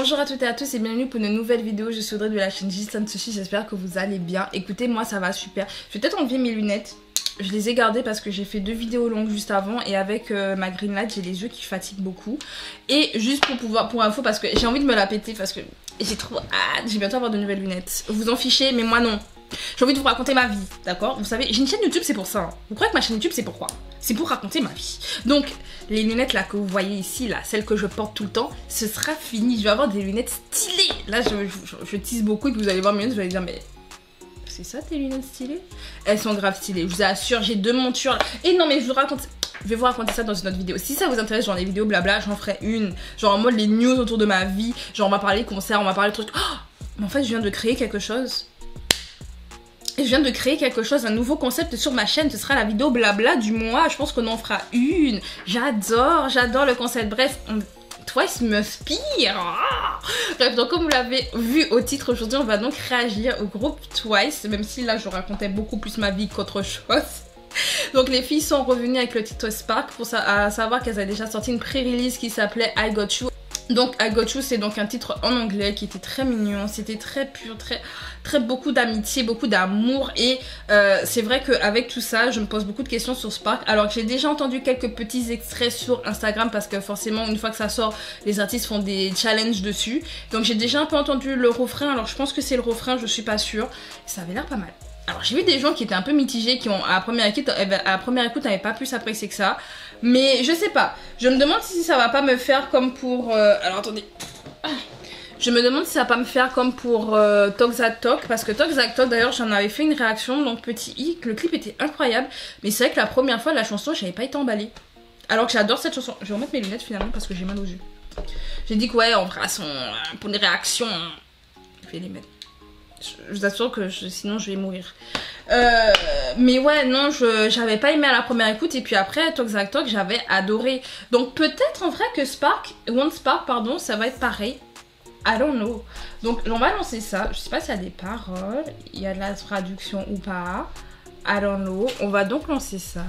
Bonjour à toutes et à tous et bienvenue pour une nouvelle vidéo. Je suis Audrey de la chaîne Gisane Sushi, j'espère que vous allez bien. Écoutez, moi ça va super. Je vais peut-être enlever mes lunettes. Je les ai gardées parce que j'ai fait 2 vidéos longues juste avant et avec ma green light j'ai les yeux qui fatiguent beaucoup. Et juste pour info, parce que j'ai envie de me la péter parce que j'ai trop hâte, j'ai bientôt avoir de nouvelles lunettes. Vous en fichez mais moi non. J'ai envie de vous raconter ma vie, d'accord? Vous savez, j'ai une chaîne YouTube, c'est pour ça. Hein. Vous croyez que ma chaîne YouTube, c'est pourquoi? C'est pour raconter ma vie. Donc, les lunettes là que vous voyez ici, là, celles que je porte tout le temps, ce sera fini. Je vais avoir des lunettes stylées. Là, je tease beaucoup et puis vous allez voir mes lunettes, vous allez dire, mais c'est ça tes lunettes stylées? Elles sont grave stylées, je vous assure, j'ai 2 montures là. Et non, mais je vais vous raconter ça dans une autre vidéo. Si ça vous intéresse, genre les vidéos blabla, j'en ferai une. Genre en mode les news autour de ma vie. Genre on va parler concert, on va parler de trucs. Oh, mais en fait, je viens de créer quelque chose. Et je viens de créer quelque chose, un nouveau concept sur ma chaîne. Ce sera la vidéo blabla du mois. Je pense qu'on en fera une. J'adore le concept. Bref, Twice m'inspire. Bref, donc comme vous l'avez vu au titre, aujourd'hui on va donc réagir au groupe Twice. Même si là je racontais beaucoup plus ma vie qu'autre chose. Donc les filles sont revenues avec le titre Spark pour savoir qu'elles avaient déjà sorti une pré-release qui s'appelait I Got You. Donc I Got You, c'est donc un titre en anglais qui était très mignon, c'était très pur, très beaucoup d'amitié, beaucoup d'amour. Et c'est vrai qu'avec tout ça, je me pose beaucoup de questions sur Spark. Alors que j'ai déjà entendu quelques petits extraits sur Instagram parce que forcément une fois que ça sort, les artistes font des challenges dessus. Donc j'ai déjà un peu entendu le refrain, alors je pense que c'est le refrain, je suis pas sûre. Ça avait l'air pas mal. Alors j'ai vu des gens qui étaient un peu mitigés, qui ont à la première écoute n'avaient pas plus apprécié que ça. Mais je sais pas, je me demande si ça va pas me faire comme pour... alors attendez. Je me demande si ça va pas me faire comme pour Talk That Talk. Parce que Talk That Talk d'ailleurs j'en avais fait une réaction, donc petit i, le clip était incroyable. Mais c'est vrai que la première fois la chanson j'avais pas été emballée. Alors que j'adore cette chanson. Je vais remettre mes lunettes finalement parce que j'ai mal aux yeux. J'ai dit que ouais on fera pour des réactions. Je vais les mettre. Je vous assure que sinon je vais mourir. Mais ouais, non, j'avais pas aimé à la première écoute. Et puis après, Talk That Talk, j'avais adoré. Donc peut-être en vrai que One Spark, pardon, ça va être pareil. I don't know. Donc on va lancer ça. Je sais pas s'il y a des paroles, il y a de la traduction ou pas. I don't know. On va donc lancer ça.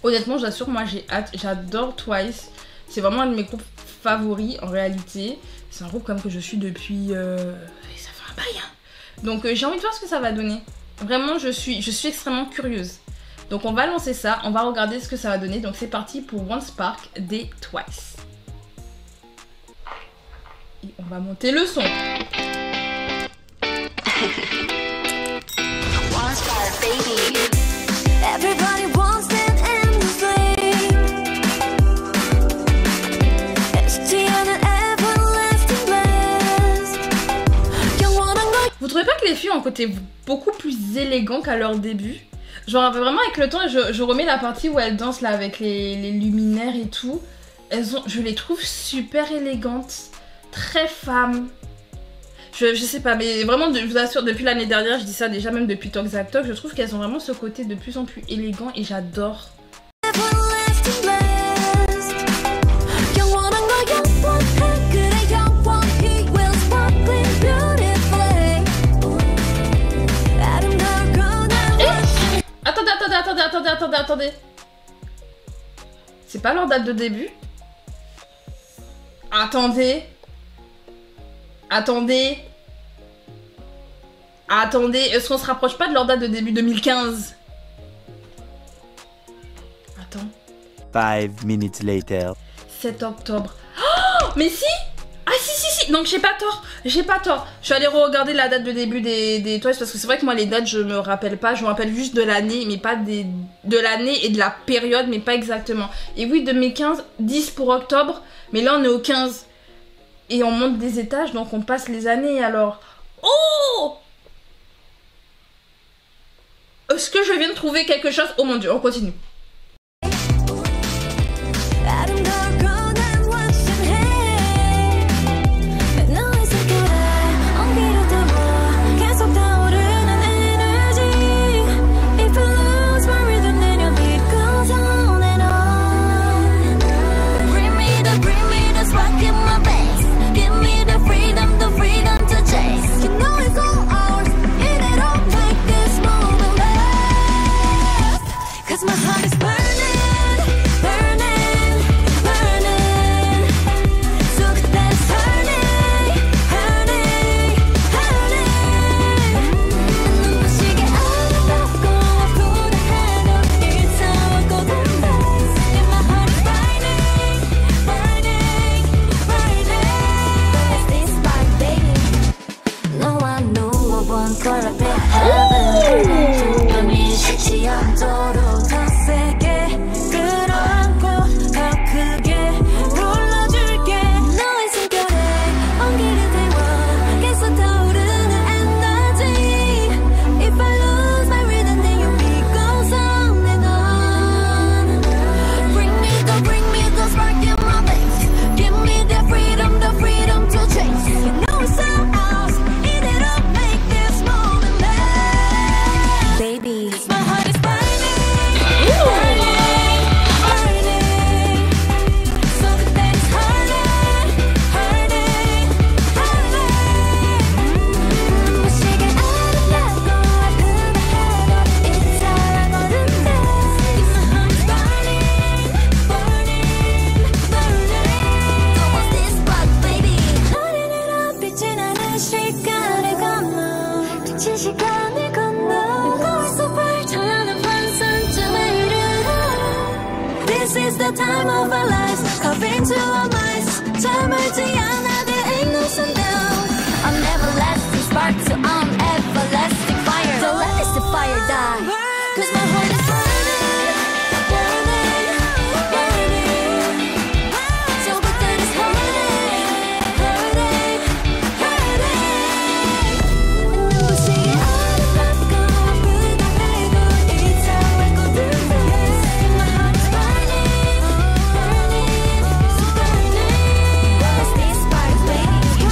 Honnêtement, j'assure, moi j'ai hâte. J'adore Twice. C'est vraiment un de mes groupes favoris en réalité. C'est un groupe comme que je suis depuis... ça fait un bail, hein. Donc j'ai envie de voir ce que ça va donner. Vraiment, je suis extrêmement curieuse. Donc on va lancer ça, on va regarder ce que ça va donner. Donc c'est parti pour One Spark des Twice. Et on va monter le son. One Spark, baby. Everybody wants it endlessly. Vous trouvez pas que les filles ont un côté beaucoup plus élégant qu'à leur début? Genre vraiment avec le temps, je remets la partie où elles dansent là avec les luminaires et tout. Je les trouve super élégantes, très femmes. Je sais pas, mais vraiment, je vous assure, depuis l'année dernière, je dis ça déjà, même depuis Talk That Talk, je trouve qu'elles ont vraiment ce côté de plus en plus élégant et j'adore. Attendez. C'est pas leur date de début? Attendez. Est-ce qu'on se rapproche pas de leur date de début 2015? Attends. 5 minutes later. 7 octobre. Oh, mais si! Ah si, donc j'ai pas tort. Je suis allée regarder la date de début des Twice parce que c'est vrai que moi les dates je me rappelle pas, je me rappelle juste de l'année mais pas de l'année et de la période mais pas exactement. Et oui 2015, 10 pour octobre, mais là on est au 15 et on monte des étages donc on passe les années alors. Oh! Est-ce que je viens de trouver quelque chose? Oh mon dieu, on continue. My heart is 거친 시간을 건너 거울속을 찬란한 환상쯤에 이르러 This is the time of our lives Carve into our minds 잠을지 않아 there ain't no sundown I'm everlasting spark to I'm everlasting fire Don't let this fire die Cause my heart is burning burning burning So but then it's hurting hurting hurting 눈부시게 아름답고 아프다해도 이상할 것 같아 My heart is burning burning so burning Cause these sparks baby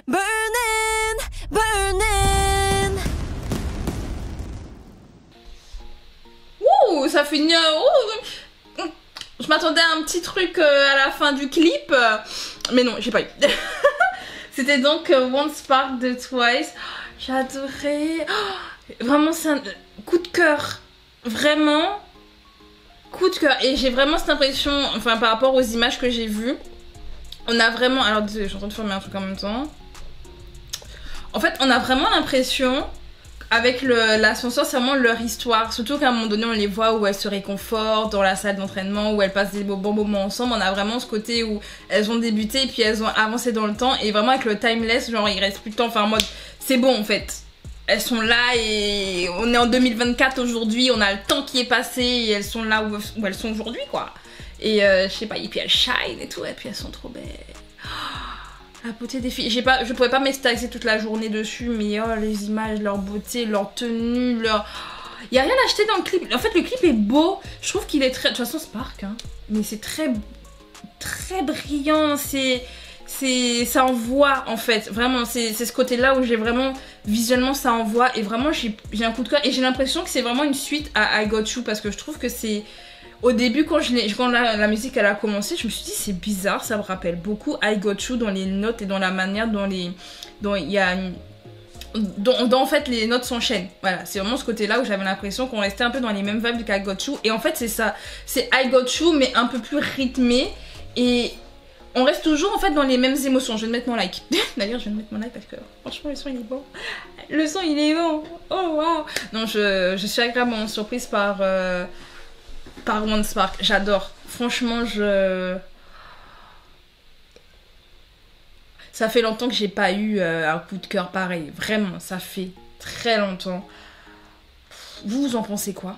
burning burning Ouh, ça finit. Je m'attendais à un petit truc à la fin du clip, mais non, j'ai pas eu. C'était donc One Spark de Twice. J'ai adoré. Vraiment, c'est un coup de cœur. Vraiment, coup de cœur. Et j'ai vraiment cette impression, enfin, par rapport aux images que j'ai vues, on a vraiment. Alors, désolé, je suis en train de fermer un truc en même temps. En fait, on a vraiment l'impression. Avec l'ascenseur, c'est vraiment leur histoire. Surtout qu'à un moment donné, on les voit où elles se réconfortent dans la salle d'entraînement, où elles passent des bons moments ensemble. On a vraiment ce côté où elles ont débuté et puis elles ont avancé dans le temps. Et vraiment avec le timeless, genre il reste plus de temps. Enfin en mode, c'est bon en fait. Elles sont là et on est en 2024 aujourd'hui. On a le temps qui est passé et elles sont là où elles sont aujourd'hui quoi. Et je sais pas, et puis elles shine et tout. Et puis elles sont trop belles. La beauté des filles, je pourrais pas m'extaser toute la journée dessus, mais oh les images, leur beauté, leur tenue, leur... Il y a rien à acheter dans le clip. En fait le clip est beau, je trouve qu'il est très... De toute façon Spark, hein, mais c'est très brillant, ça envoie en fait, vraiment c'est ce côté là où j'ai vraiment, visuellement ça envoie et vraiment j'ai un coup de cœur et j'ai l'impression que c'est vraiment une suite à I Got You parce que je trouve que c'est... Au début, quand la musique elle a commencé, je me suis dit c'est bizarre, ça me rappelle beaucoup I Got You dans les notes et dans la manière dont en fait les notes s'enchaînent. Voilà, c'est vraiment ce côté-là où j'avais l'impression qu'on restait un peu dans les mêmes vibes qu'I Got You. Et en fait c'est ça, c'est I Got You mais un peu plus rythmé et on reste toujours en fait dans les mêmes émotions. Je vais mettre mon like. D'ailleurs je vais mettre mon like parce que franchement le son il est bon. Le son il est bon. Oh waouh. Non, je suis agréablement surprise par One Spark, j'adore. Franchement, ça fait longtemps que j'ai pas eu un coup de cœur pareil. Vraiment, ça fait très longtemps. Vous en pensez quoi?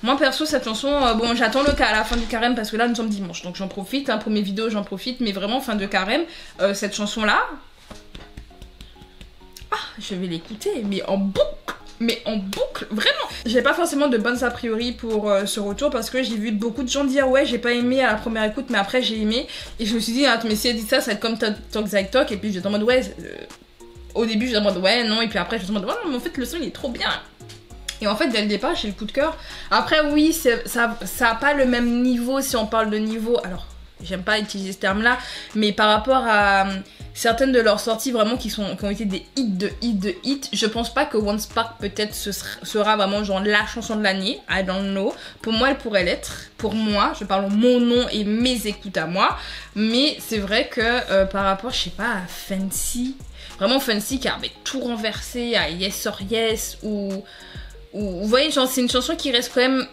Moi perso, cette chanson, bon, j'attends le cas à la fin du carême parce que là nous sommes dimanche, donc j'en profite. Hein, pour mes vidéos, j'en profite, mais vraiment fin de carême, cette chanson-là, je vais l'écouter, mais en boucle, vraiment. J'ai pas forcément de bonnes a priori pour ce retour parce que j'ai vu beaucoup de gens dire ouais j'ai pas aimé à la première écoute mais après j'ai aimé et je me suis dit attends mais si elle dit ça va être comme Talk Like Talk et puis j'étais en mode ouais au début j'étais en mode ouais non et puis après j'étais en mode ouais non mais en fait le son il est trop bien et en fait dès le départ j'ai le coup de cœur. Après oui ça a pas le même niveau si on parle de niveau, alors j'aime pas utiliser ce terme là mais par rapport à certaines de leurs sorties vraiment qui ont été des hits, je pense pas que One Spark peut-être sera vraiment genre la chanson de l'année, I don't know. Pour moi elle pourrait l'être, pour moi, je parle mon nom et mes écoutes à moi, mais c'est vrai que par rapport, je sais pas, à Fancy, vraiment Fancy qui avait tout renversé, à Yes or Yes, ou vous voyez genre c'est une chanson qui reste quand même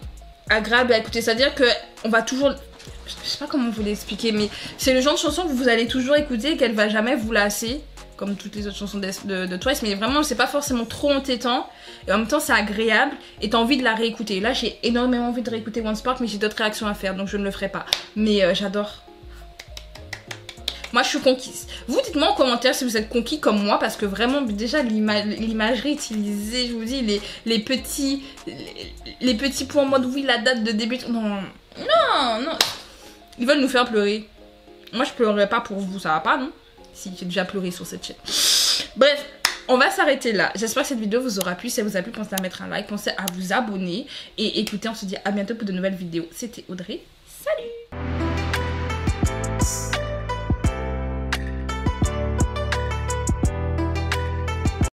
agréable à écouter, c'est-à-dire que on va toujours... Je sais pas comment vous l'expliquer, mais c'est le genre de chanson que vous allez toujours écouter et qu'elle va jamais vous lasser, comme toutes les autres chansons de Twice, mais vraiment c'est pas forcément trop entêtant et en même temps c'est agréable et t'as envie de la réécouter. Là j'ai énormément envie de réécouter One Spark mais j'ai d'autres réactions à faire donc je ne le ferai pas, mais j'adore. Moi je suis conquise. Vous dites-moi en commentaire si vous êtes conquis comme moi parce que vraiment déjà l'imagerie utilisée, je vous dis les petits points en mode oui la date de début, non. Ils veulent nous faire pleurer. Moi je pleurerai pas pour vous, ça va pas non? Si j'ai déjà pleuré sur cette chaîne. Bref, on va s'arrêter là. J'espère que cette vidéo vous aura plu. Si elle vous a plu, pensez à mettre un like, pensez à vous abonner. Et écoutez, on se dit à bientôt pour de nouvelles vidéos. C'était Audrey. Salut!